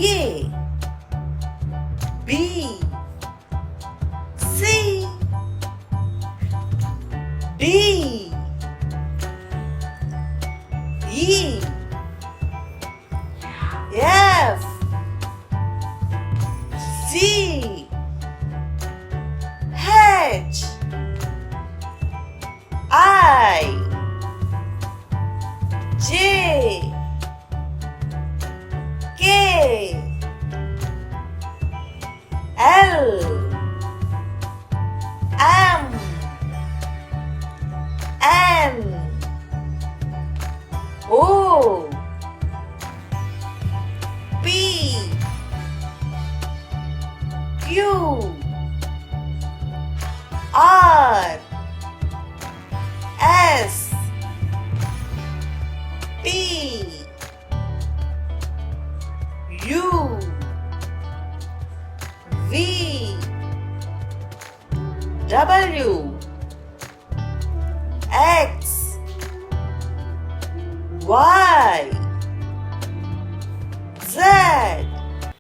A B C D E F G H I J K L M N O P Q R S T U V W X Y Z